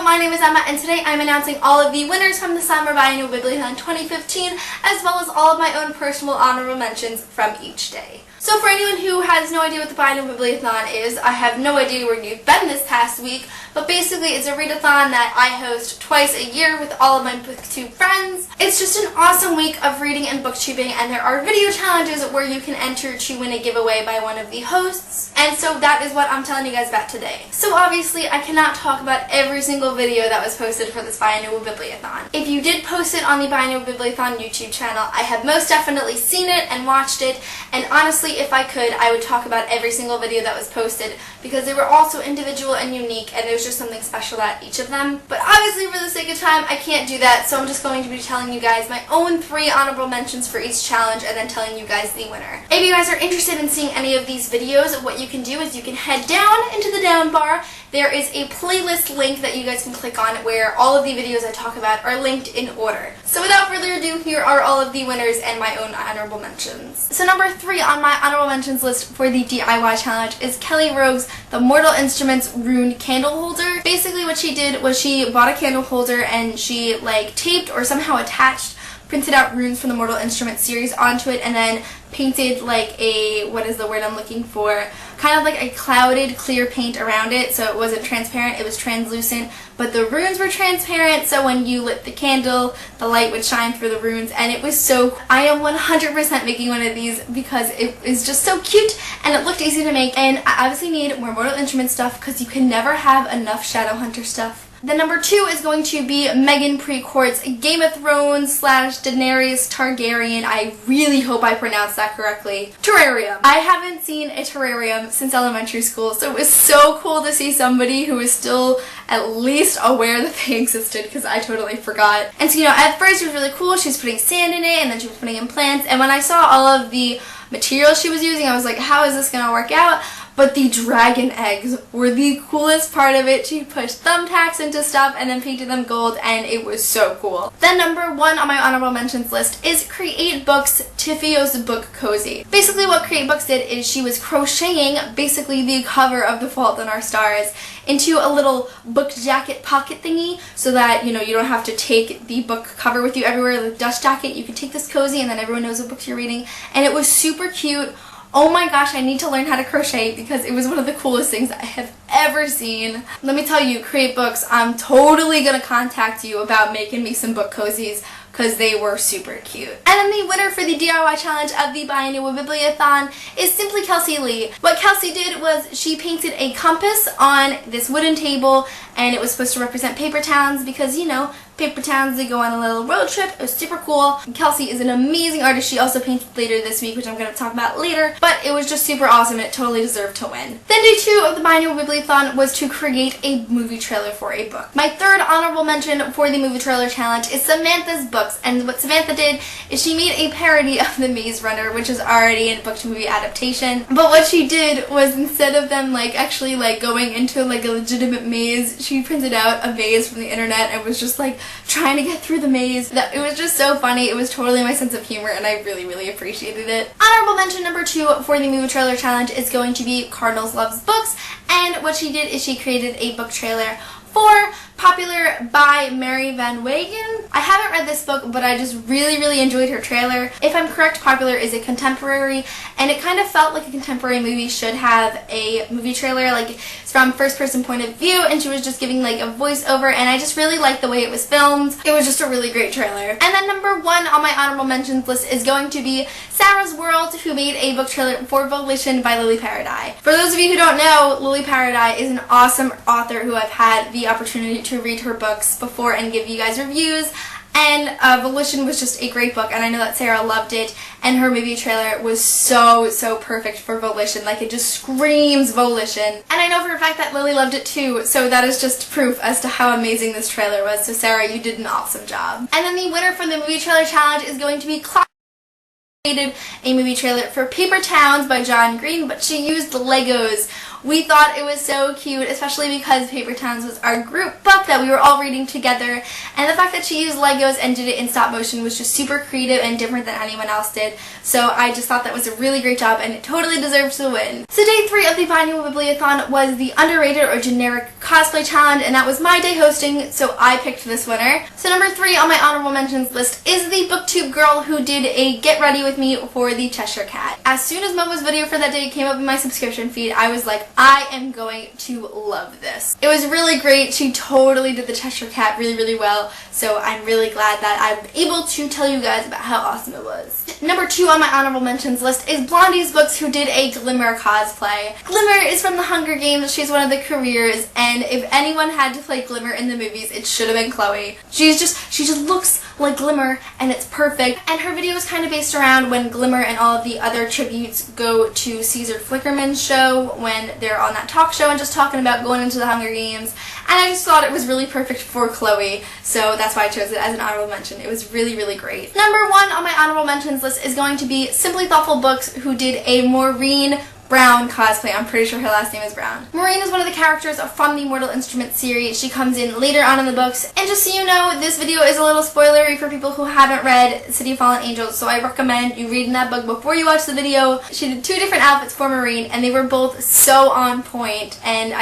my name is Emma, and today I'm announcing all of the winners from the Summer Biannual Bibliothon 2015, as well as all of my own personal honorable mentions from each day. So for anyone who has no idea what the Biannual Bibliothon is, I have no idea where you've been this past week, but basically it's a readathon that I host twice a year with all of my booktube friends. It's just an awesome week of reading and booktubing, and there are video challenges where you can enter to win a giveaway by one of the hosts, and so that is what I'm telling you guys about today. So obviously I cannot talk about every single video that was posted for this Biannual Bibliothon. If you did post it on the Biannual Bibliothon YouTube channel, I have most definitely seen it and watched it, and honestly, if I could, I would talk about every single video that was posted because they were all so individual and unique, and there's just something special about each of them. But obviously for the sake of time, I can't do that, so I'm just going to be telling you guys my own 3 honorable mentions for each challenge and then telling you guys the winner. If you guys are interested in seeing any of these videos, what you can do is you can head down into the down bar. There is a playlist link that you guys can click on where all of the videos I talk about are linked in order. So without further ado, here are all of the winners and my own honorable mentions. So number 3 on my honorable mentions list for the DIY challenge is Kelly Rogue's The Mortal Instruments Rune Candle Holder. Basically what she did was she bought a candle holder and she taped or somehow attached, printed out runes from the Mortal Instruments series onto it, and then painted what is the word I'm looking for, kind of like a clouded clear paint around it, so it wasn't transparent, it was translucent, but the runes were transparent, so when you lit the candle, the light would shine through the runes, and it was so cool. I am 100% making one of these because it is just so cute, and it looked easy to make, and I obviously need more Mortal Instruments stuff because you can never have enough Shadowhunter stuff. Then number 2 is going to be Megan Precourt's Game of Thrones / Daenerys Targaryen, I really hope I pronounced that correctly, terrarium. I haven't seen a terrarium since elementary school, so it was so cool to see somebody who is still at least aware that they existed, because I totally forgot. And so, at first it was really cool. She was putting sand in it, and then she was putting in plants, and when I saw all of the materials she was using, I was like, how is this going to work out? But the dragon eggs were the coolest part of it. She pushed thumbtacks into stuff and then painted them gold, and it was so cool. Then number 1 on my honorable mentions list is Create Books' Tifio's Book Cozy. Basically what Create Books did is she was crocheting basically the cover of The Fault in Our Stars into a little book jacket pocket thingy, so that you don't have to take the book cover with you everywhere, the dust jacket. You can take this cozy and then everyone knows what books you're reading, and it was super cute. Oh my gosh, I need to learn how to crochet because it was one of the coolest things I have ever seen. Let me tell you, Create Books, I'm totally gonna contact you about making me some book cozies because they were super cute. And then the winner for the DIY challenge of the Biannual Bibliothon is simply Kelsey Lee. What Kelsey did was she painted a compass on this wooden table, and it was supposed to represent paper towns because, paper towns, they go on a little road trip. It was super cool. And Kelsey is an amazing artist. She also painted later this week, which I'm going to talk about later, but it was just super awesome and it totally deserved to win. Then day 2 of the Biannual Bibliothon was to create a movie trailer for a book. My 3rd honorable mention for the movie trailer challenge is Samantha's Books, and what Samantha did is she made a parody of The Maze Runner, which is already a book to movie adaptation, but what she did was instead of them actually going into a legitimate maze, she printed out a maze from the internet and was just trying to get through the maze. It was just so funny. It was totally my sense of humor, and I really, really appreciated it. Honorable mention number 2 for the movie trailer challenge is going to be Cardinals Loves Books, and what she did is she created a book trailer for Popular by Mary Van Wagen. I haven't read this book, but I just really, really enjoyed her trailer. If I'm correct, Popular is a contemporary, and it kind of felt like a contemporary movie should have a movie trailer. It's from first-person point of view, and she was just giving a voiceover, and I just really liked the way it was filmed. It was just a really great trailer. And then number 1 on my honorable mentions list is going to be Sarah's World, who made a book trailer for Volition by Lily Paradis. For those of you who don't know, Lily Paradis is an awesome author who I've had the opportunity to read her books before and give you guys reviews, and Volition was just a great book, and I know that Sarah loved it, and her movie trailer was so perfect for Volition. It just screams Volition, and I know for a fact that Lily loved it too, so that is just proof as to how amazing this trailer was. So Sarah, you did an awesome job. And then the winner for the movie trailer challenge is going to be created a movie trailer for Paper Towns by John Green, but she used Legos We thought it was so cute, especially because Paper Towns was our group book that we were all reading together, and the fact that she used Legos and did it in stop motion was just super creative and different than anyone else did, so I just thought that was a really great job and it totally deserves to win. So day 3 of the Biannual Bibliothon was the underrated or generic cosplay challenge, and that was my day hosting, so I picked this winner. So number 3 on my honorable mentions list is the booktube girl who did a get ready with me for the Cheshire Cat. As soon as Momo's video for that day came up in my subscription feed, I was like, I am going to love this. It was really great. She totally did the Cheshire Cat really, really well, so I'm really glad that I'm able to tell you guys about how awesome it was. Number 2 on my honorable mentions list is Blondie's Books, who did a Glimmer cosplay. Glimmer is from the Hunger Games. She's one of the careers, and if anyone had to play Glimmer in the movies, it should have been Chloe. She just looks like Glimmer, and it's perfect. And her video is kind of based around when Glimmer and all of the other tributes go to Caesar Flickerman's show when they're on that talk show and just talking about going into the Hunger Games. And I just thought it was really perfect for Chloe, so that's why I chose it as an honorable mention. It was really, really great. Number 1 on my honorable mentions list is going to be Simply Thoughtful Books, who did a Maureen Brown cosplay. I'm pretty sure her last name is Brown. Maureen is one of the characters from the Mortal Instruments series. She comes in later on in the books. And just so you know, this video is a little spoilery for people who haven't read City of Fallen Angels, so I recommend you reading that book before you watch the video. She did 2 different outfits for Maureen, and they were both so on point, and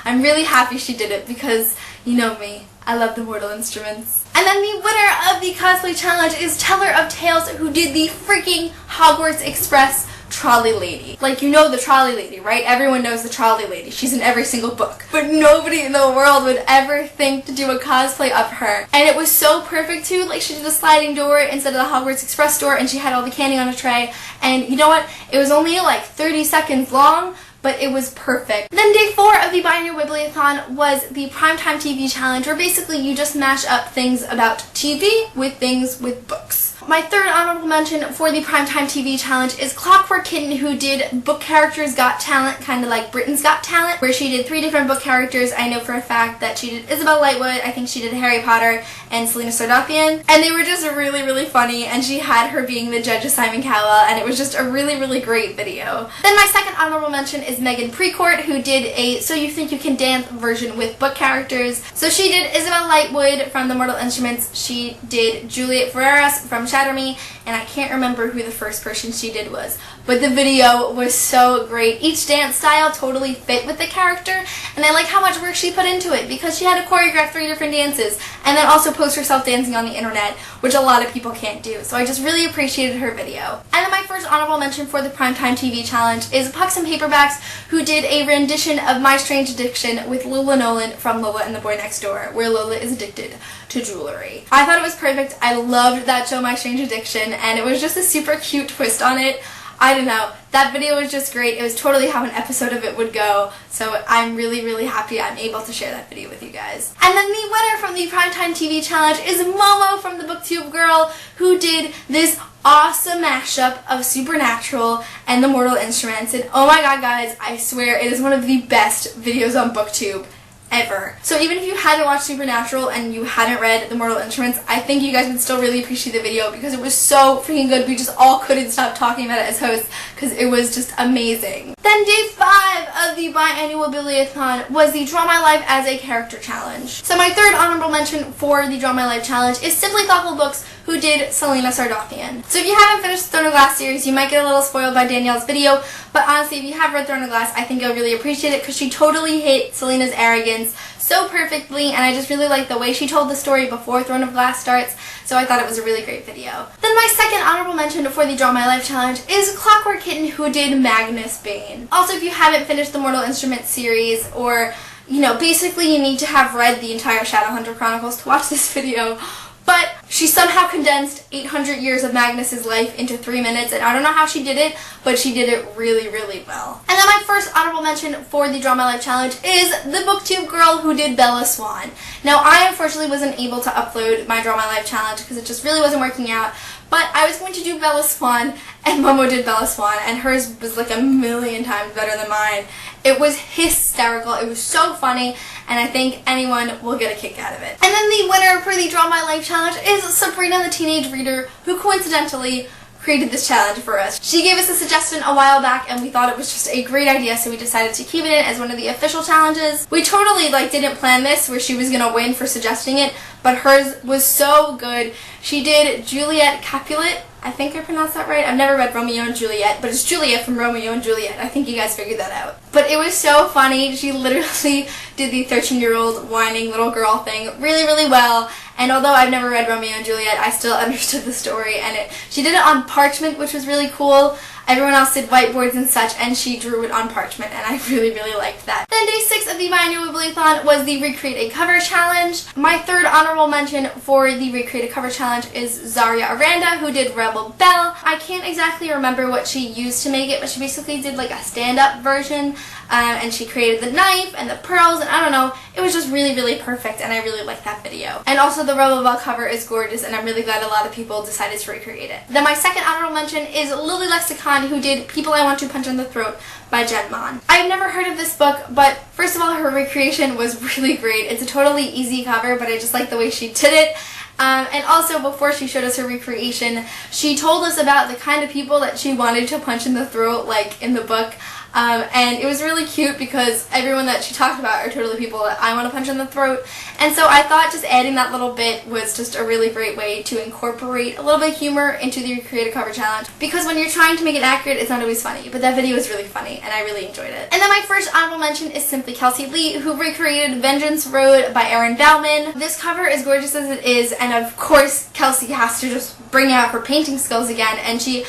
I'm really happy she did it because, you know me, I love the Mortal Instruments. And then the winner of the cosplay challenge is Teller of Tales, who did the freaking Hogwarts Express trolley lady. Like, you know the trolley lady, right? Everyone knows the trolley lady. She's in every single book. But nobody in the world would ever think to do a cosplay of her. And it was so perfect too. Like, she did a sliding door instead of the Hogwarts Express door, and she had all the candy on a tray. And you know what? It was only like 30 seconds long, but it was perfect. Then day 4 of the Biannual Bibliothon was the Primetime TV Challenge, where basically you just mash up things about TV with things with books. My 3rd honorable mention for the Primetime TV Challenge is Clockwork Kitten, who did Book Characters Got Talent, kind of like Britain's Got Talent, where she did 3 different book characters. I know for a fact that she did Isabel Lightwood, I think she did Harry Potter, and Selena Sardothien, and they were just really, really funny, and she had her being the judge of Simon Cowell, and it was just a really, really great video. Then my 2nd honorable mention is Megan Precourt, who did a So You Think You Can Dance version with book characters. So she did Isabel Lightwood from the Mortal Instruments, she did Juliet Ferreras from Shatter Me, and I can't remember who the first person she did was, but the video was so great. Each dance style totally fit with the character, and I like how much work she put into it because she had to choreograph 3 different dances and then also post herself dancing on the internet, which a lot of people can't do, so I just really appreciated her video. And then my first honorable mention for the Primetime TV Challenge is Pucks and Paperbacks, who did a rendition of My Strange Addiction with Lola Nolan from Lola and the Boy Next Door, where Lola is addicted to jewelry. I thought it was perfect. I loved that show, My Strange Addiction, and it was just a super cute twist on it. I don't know. That video was just great. It was totally how an episode of it would go, so I'm really, really happy I'm able to share that video with you guys. And then the winner from the Primetime TV Challenge is Momo from the BookTube Girl, who did this awesome mashup of Supernatural and the Mortal Instruments, and oh my god guys, I swear it is one of the best videos on BookTube ever. So even if you hadn't watched Supernatural and you hadn't read The Mortal Instruments, I think you guys would still really appreciate the video because it was so freaking good. We just all couldn't stop talking about it as hosts because it was just amazing. Then day 5 of the Biannual Bibliothon was the Draw My Life as a Character Challenge. So my 3rd honorable mention for the Draw My Life Challenge is Simply Thoughtful Books, who did Selena Sardothien. So if you haven't finished the Throne of Glass series, you might get a little spoiled by Danielle's video, but honestly, if you have read Throne of Glass, I think you'll really appreciate it because she totally hit Selena's arrogance so perfectly, and I just really like the way she told the story before Throne of Glass starts, so I thought it was a really great video. Then my 2nd honorable mention for the Draw My Life Challenge is Clockwork Kitten, who did Magnus Bane. Also, if you haven't finished the Mortal Instruments series, or, you know, basically you need to have read the entire Shadowhunter Chronicles to watch this video, but she somehow condensed 800 years of Magnus's life into 3 minutes, and I don't know how she did it, but she did it really, really well. And then my first honorable mention for the Draw My Life Challenge is the BookTube girl who did Bella Swan. Now, I unfortunately wasn't able to upload my Draw My Life Challenge because it just really wasn't working out, but I was going to do Bella Swan, and Momo did Bella Swan, and hers was like a million times better than mine. It was hysterical, it was so funny, and I think anyone will get a kick out of it. And then the winner for the Draw My Life Challenge is Sabrina the Teenage Reader, who coincidentally created this challenge for us. She gave us a suggestion a while back and we thought it was just a great idea, so we decided to keep it in as one of the official challenges. We totally didn't plan this where she was gonna win for suggesting it, but hers was so good. She did Juliet Capulet. I think I pronounced that right. I've never read Romeo and Juliet, but it's Juliet from Romeo and Juliet. I think you guys figured that out. But it was so funny. She literally did the 13-year-old whining little girl thing really, really well. And although I've never read Romeo and Juliet, I still understood the story. And she did it on parchment, which was really cool. Everyone else did whiteboards and such, and she drew it on parchment, and I really, really liked that. Then day 6 of the Biannual Bibliothon was the Recreate a Cover Challenge. My third honorable mention for the Recreate a Cover Challenge is Zaria Aranda, who did Rebel Belle. I can't exactly remember what she used to make it, but she basically did a stand-up version, and she created the knife and the pearls, and I don't know, it was just really, really perfect, and I really liked that video. And also the Rebel Belle cover is gorgeous, and I'm really glad a lot of people decided to recreate it. Then my second honorable mention is Lily Lexicon, who did People I Want to Punch in the Throat by Jen Mon. I've never heard of this book, but first of all, her recreation was really great. It's a totally easy cover, but I just like the way she did it. And also, before she showed us her recreation, she told us about the kind of people that she wanted to punch in the throat, in the book. And it was really cute because everyone that she talked about are totally people that I want to punch in the throat. And so I thought just adding that little bit was just a really great way to incorporate a little bit of humor into the Recreate a Cover Challenge. Because when you're trying to make it accurate, it's not always funny. But that video was really funny, and I really enjoyed it. And then my first honorable mention is simply Kelsey Lee, who recreated Vengeance Road by Erin Bauman. This cover is gorgeous as it is, and of course, Kelsey has to just bring out her painting skills again, and she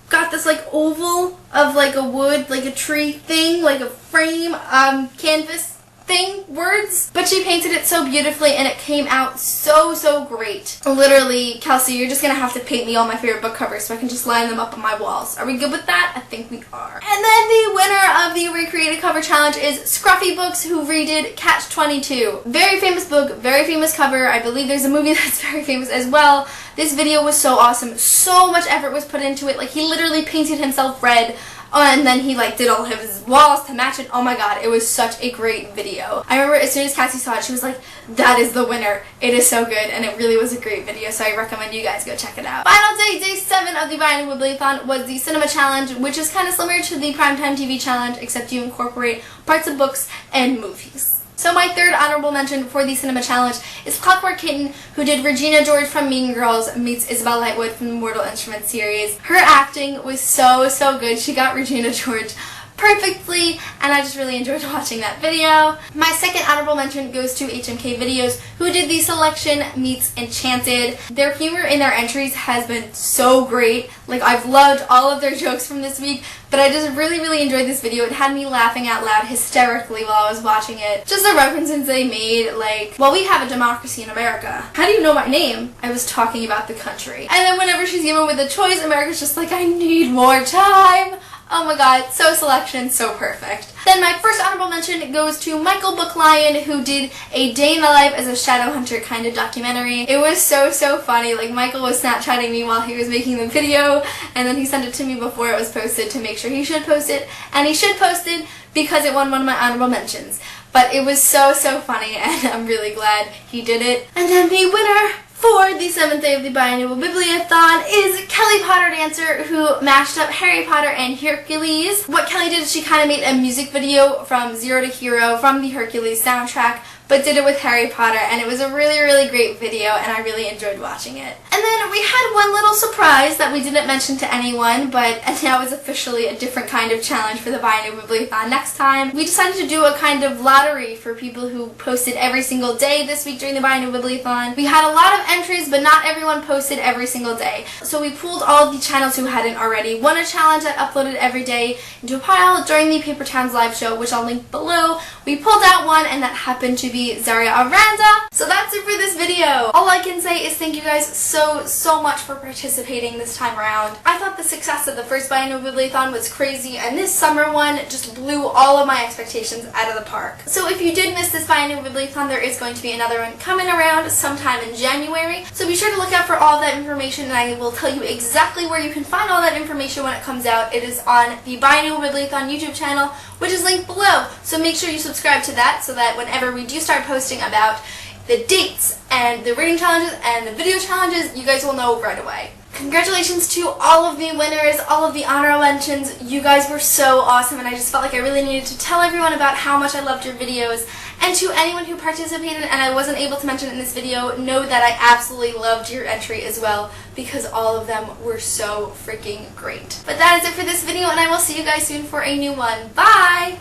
got this oval of a wood, a tree thing, a frame, canvas thing, words. But she painted it so beautifully and it came out so great. Literally, Kelsey, you're just gonna have to paint me all my favorite book covers so I can just line them up on my walls. Are we good with that? I think we are. And then the winner of the Recreate a Cover Challenge is Scruffy Books, who redid Catch-22. Very famous book, very famous cover. I believe there's a movie that's very famous as well. This video was so awesome. So much effort was put into it. He literally painted himself red. Oh, and then he did all of his walls to match it. Oh my god, it was such a great video. I remember as soon as Cassie saw it, she was like, that is the winner. It is so good, and it really was a great video, so I recommend you guys go check it out. Final day, day 7 of the Biannual Bibliothon was the Cinema Challenge, which is kind of similar to the Primetime TV Challenge, except you incorporate parts of books and movies. So my third honorable mention for the Cinema Challenge is Clockwork Kitten, who did Regina George from Mean Girls meets Isabel Lightwood from the Mortal Instruments series. Her acting was so good. She got Regina George perfectly, and I just really enjoyed watching that video. My second honorable mention goes to HMK Videos, who did the Selection meets Enchanted. Their humor in their entries has been so great. I've loved all of their jokes from this week, but I just really enjoyed this video. It had me laughing out loud hysterically while I was watching it. Just the references they made, well, we have a democracy in America. How do you know my name? I was talking about the country. And then whenever she's given with a choice, America's just I need more time. Oh my god, so Selection, so perfect. Then my first honorable mention goes to Michael Booklion, who did a day in the life as a shadow hunter kind of documentary. It was so funny. Michael was Snapchatting me while he was making the video, and then he sent it to me before it was posted to make sure he should post it, and he should post it because it won one of my honorable mentions. But it was so funny, and I'm really glad he did it. And then the winner for the 7th day of the Biannual Bibliothon is Kelly Potter Dancer, who mashed up Harry Potter and Hercules. What Kelly did is she kind of made a music video from Zero to Hero from the Hercules soundtrack, but did it with Harry Potter, and it was a really great video, and I really enjoyed watching it. And then we had one little surprise that we didn't mention to anyone, but now is officially a different kind of challenge for the Biannual Bibliothon next time. We decided to do a kind of lottery for people who posted every single day this week during the Biannual Bibliothon. We had a lot of entries, but not everyone posted every single day. So we pulled all of the channels who hadn't already won a challenge that uploaded every day into a pile during the Paper Towns live show, which I'll link below. We pulled out one, and that happened to be Zaria Aranda. So that's it for this video. All I can say is thank you guys so much for participating this time around. I thought the success of the first Biannual Bibliothon was crazy, and this summer one just blew all of my expectations out of the park. So if you did miss this Biannual Bibliothon, there is going to be another one coming around sometime in January. So be sure to look out for all that information, and I will tell you exactly where you can find all that information when it comes out. It is on the Biannual Bibliothon YouTube channel, which is linked below. So make sure you subscribe to that so that whenever we do start posting about the dates and the reading challenges and the video challenges, you guys will know right away. Congratulations to all of the winners, all of the honorable mentions. You guys were so awesome, and I just felt like I really needed to tell everyone about how much I loved your videos. And to anyone who participated and I wasn't able to mention in this video, know that I absolutely loved your entry as well, because all of them were so freaking great. But that is it for this video, and I will see you guys soon for a new one. Bye!